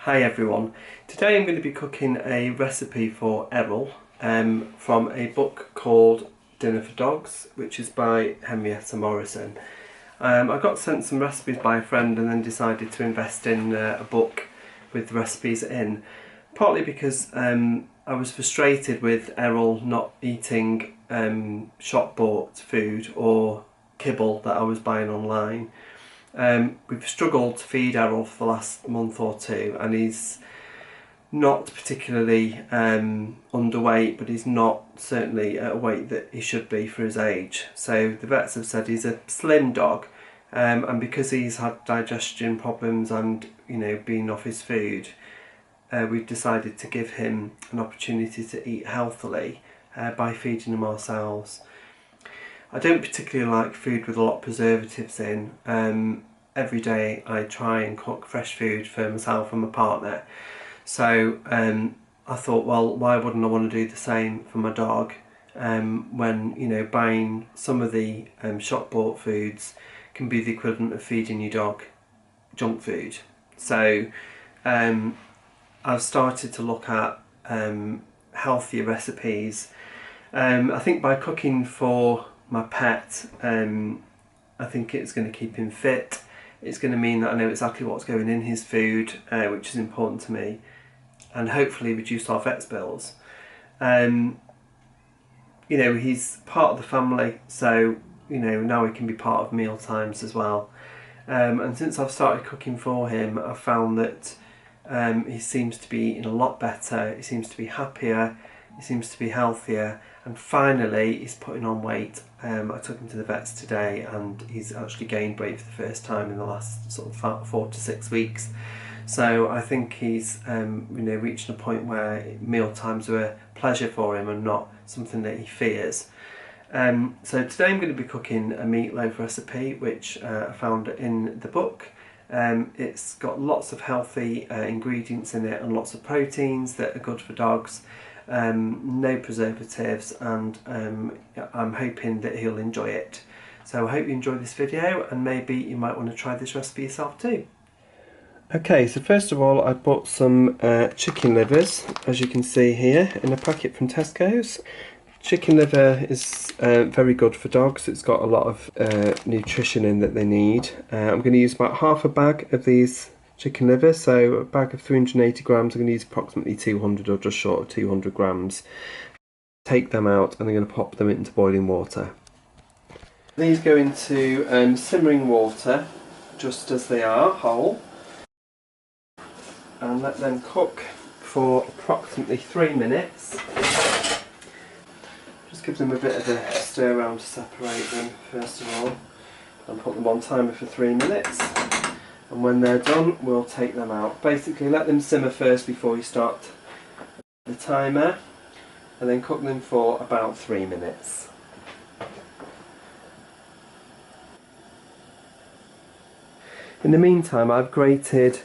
Hi everyone, today I'm going to be cooking a recipe for Errol from a book called Dinner for Dogs, which is by Henrietta Morrison. I got sent some recipes by a friend and then decided to invest in a book with the recipes in, partly because I was frustrated with Errol not eating shop bought food or kibble that I was buying online. We've struggled to feed Errol for the last month or two, and he's not particularly underweight, but he's not certainly at a weight that he should be for his age. So the vets have said he's a slim dog, and because he's had digestion problems and being off his food, we've decided to give him an opportunity to eat healthily by feeding him ourselves. I don't particularly like food with a lot of preservatives in. Every day I try and cook fresh food for myself and my partner. So I thought, well, why wouldn't I want to do the same for my dog when, buying some of the shop bought foods can be the equivalent of feeding your dog junk food. So I've started to look at healthier recipes. I think by cooking for my pet, I think it's going to keep him fit. It's going to mean that I know exactly what's going in his food, which is important to me, and hopefully reduce our vet's bills. He's part of the family, so now he can be part of mealtimes as well. And since I've started cooking for him, I've found that he seems to be eating a lot better. He seems to be happier. He seems to be healthier, and finally he's putting on weight. I took him to the vets today and he's actually gained weight for the first time in the last sort of 4 to 6 weeks. So I think he's reaching a point where meal times are a pleasure for him and not something that he fears. So today I'm going to be cooking a meatloaf recipe, which I found in the book. It's got lots of healthy ingredients in it and lots of proteins that are good for dogs. No preservatives, and I'm hoping that he'll enjoy it. So I hope you enjoy this video, and maybe you might want to try this recipe yourself too. Okay, so first of all I bought some chicken livers, as you can see here, in a packet from Tesco's. Chicken liver is very good for dogs. It's got a lot of nutrition in that they need. I'm going to use about half a bag of these chicken liver, so a bag of 380 grams, I'm going to use approximately 200 or just short of 200 grams. Take them out and I'm going to pop them into boiling water. These go into simmering water just as they are, whole, and let them cook for approximately 3 minutes. Just give them a bit of a stir around to separate them first of all, and put them on timer for 3 minutes. And when they're done, we'll take them out. Basically, let them simmer first before you start the timer, and then cook them for about 3 minutes. In the meantime, I've grated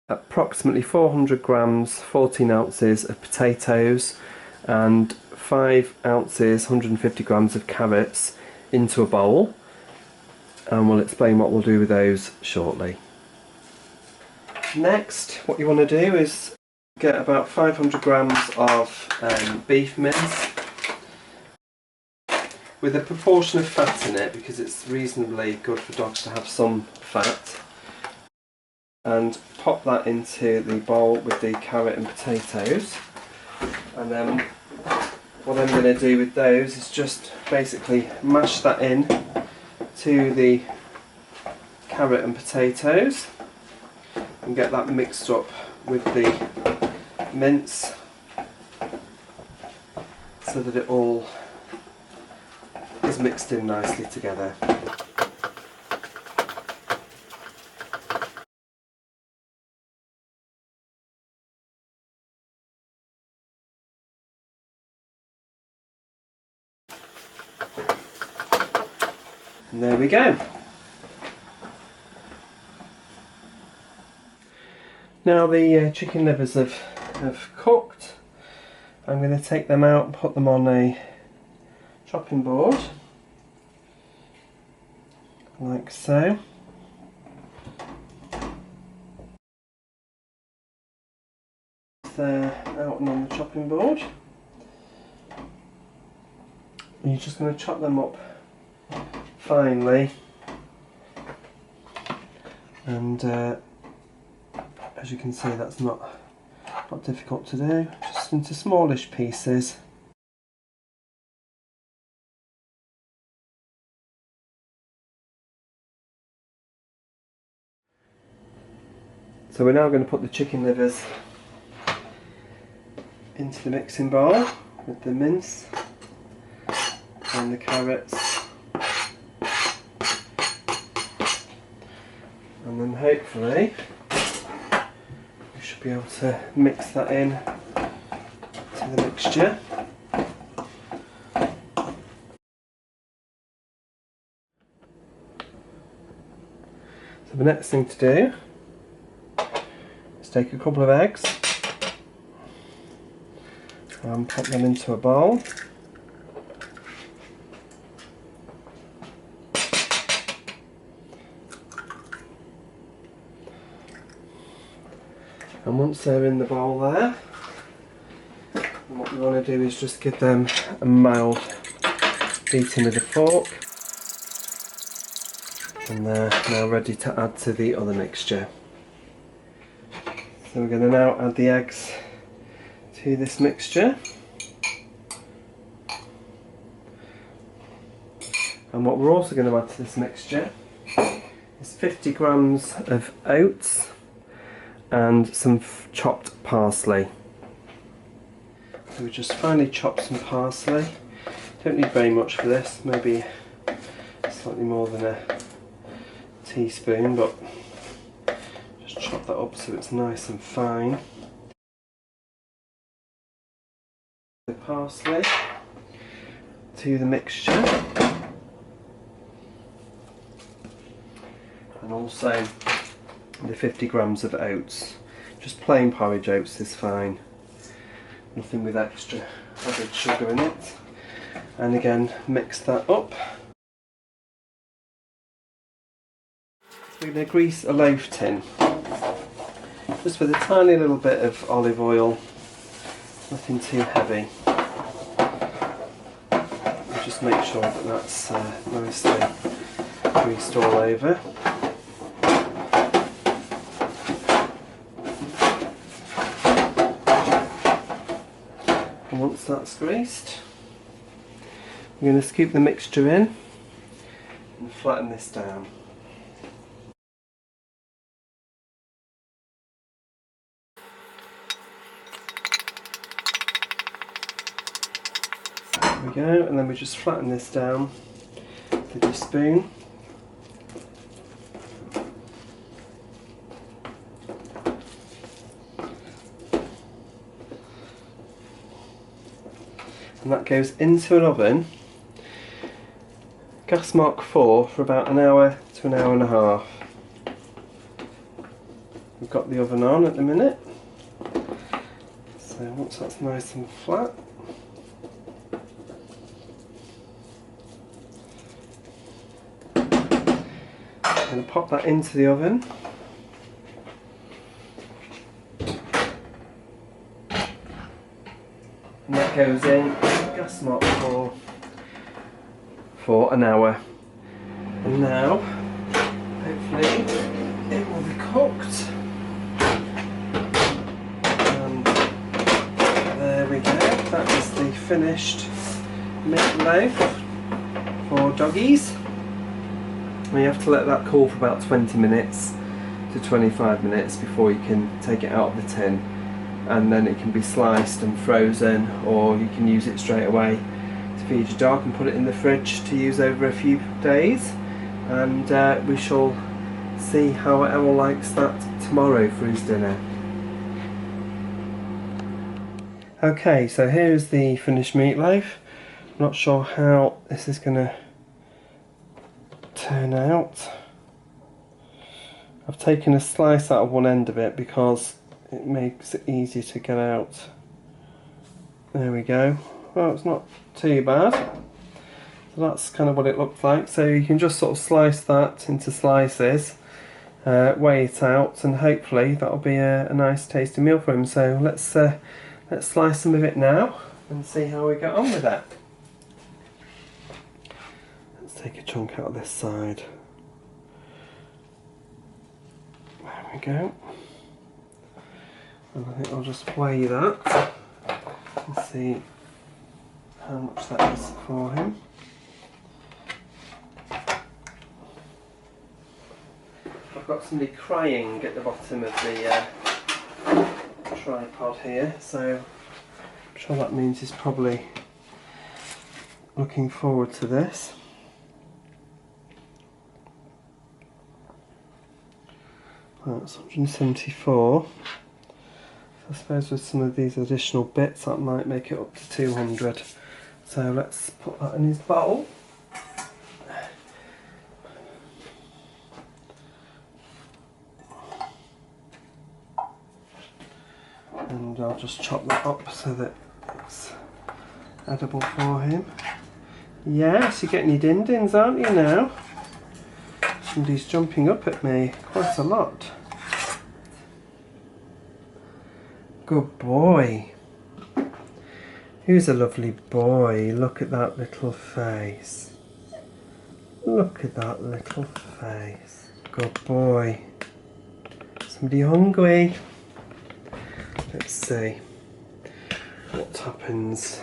approximately 400 grams, 14 ounces of potatoes, and 5 ounces, 150 grams of carrots into a bowl. And we'll explain what we'll do with those shortly. Next, what you want to do is get about 500 grams of beef mince with a proportion of fat in it, because it's reasonably good for dogs to have some fat, and pop that into the bowl with the carrot and potatoes. And then what I'm going to do with those is just basically mash that in to the carrot and potatoes and get that mixed up with the mince so that it all is mixed in nicely together. And there we go. Now the chicken livers have cooked. I'm going to take them out and put them on a chopping board, like so. out and on the chopping board. And you're just going to chop them up finely, and as you can see, that's not difficult to do, just into smallish pieces. So we're now going to put the chicken livers into the mixing bowl with the mince and the carrots, and then hopefully we should be able to mix that in to the mixture. So the next thing to do is take a couple of eggs and pop them into a bowl. And once they're in the bowl there, what we want to do is just give them a mild beating with a fork, and they're now ready to add to the other mixture. So we're going to now add the eggs to this mixture, and what we're also going to add to this mixture is 50 grams of oats and some chopped parsley. So we just finely chop some parsley. Don't need very much for this, maybe slightly more than a teaspoon, but just chop that up so it's nice and fine. The parsley to the mixture, and also the 50 grams of oats. Just plain porridge oats is fine, nothing with extra added sugar in it. And again, mix that up. We're going to grease a loaf tin just with a tiny little bit of olive oil, nothing too heavy. And just make sure that that's nicely greased all over. And once that's greased, we're going to scoop the mixture in and flatten this down. There we go, and then we just flatten this down with your spoon. And that goes into an oven, gas mark 4, for about an hour to an hour and a half. We've got the oven on at the minute, so once that's nice and flat, I'm going to pop that into the oven. And that goes in gas mark 4 for an hour. And now, hopefully, it will be cooked. And there we go. That is the finished meatloaf for doggies. And you have to let that cool for about 20 minutes to 25 minutes before you can take it out of the tin. And then it can be sliced and frozen, or you can use it straight away to feed your dog and put it in the fridge to use over a few days. And we shall see how Errol likes that tomorrow for his dinner. Okay, so here is the finished meatloaf. I'm not sure how this is going to turn out. I've taken a slice out of one end of it because it makes it easier to get out. There we go. Well, it's not too bad. So that's kind of what it looked like. So you can just sort of slice that into slices, weigh it out, and hopefully that'll be a nice tasty meal for him. So let's slice some of it now and see how we get on with that. Let's take a chunk out of this side. There we go. And I think I'll just weigh that and see how much that is for him. I've got somebody crying at the bottom of the tripod here, so I'm sure that means he's probably looking forward to this. That's 174. I suppose with some of these additional bits that might make it up to 200. So let's put that in his bowl. And I'll just chop that up so that it's edible for him. Yes, you're getting your din-dins, aren't you now? Somebody's jumping up at me quite a lot. Good boy. Who's a lovely boy? Look at that little face. Look at that little face. Good boy. Somebody hungry? Let's see what happens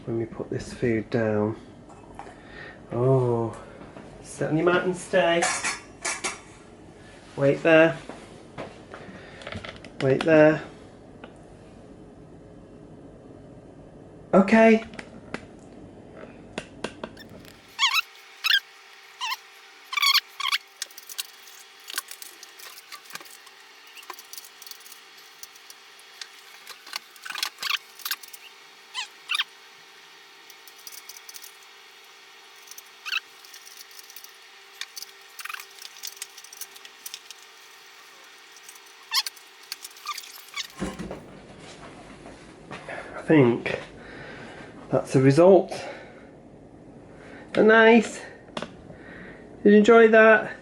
when we put this food down. Oh, sit on your mat and stay. Wait there. Wait there. Okay. I think that's the result. Nice. Did you enjoy that?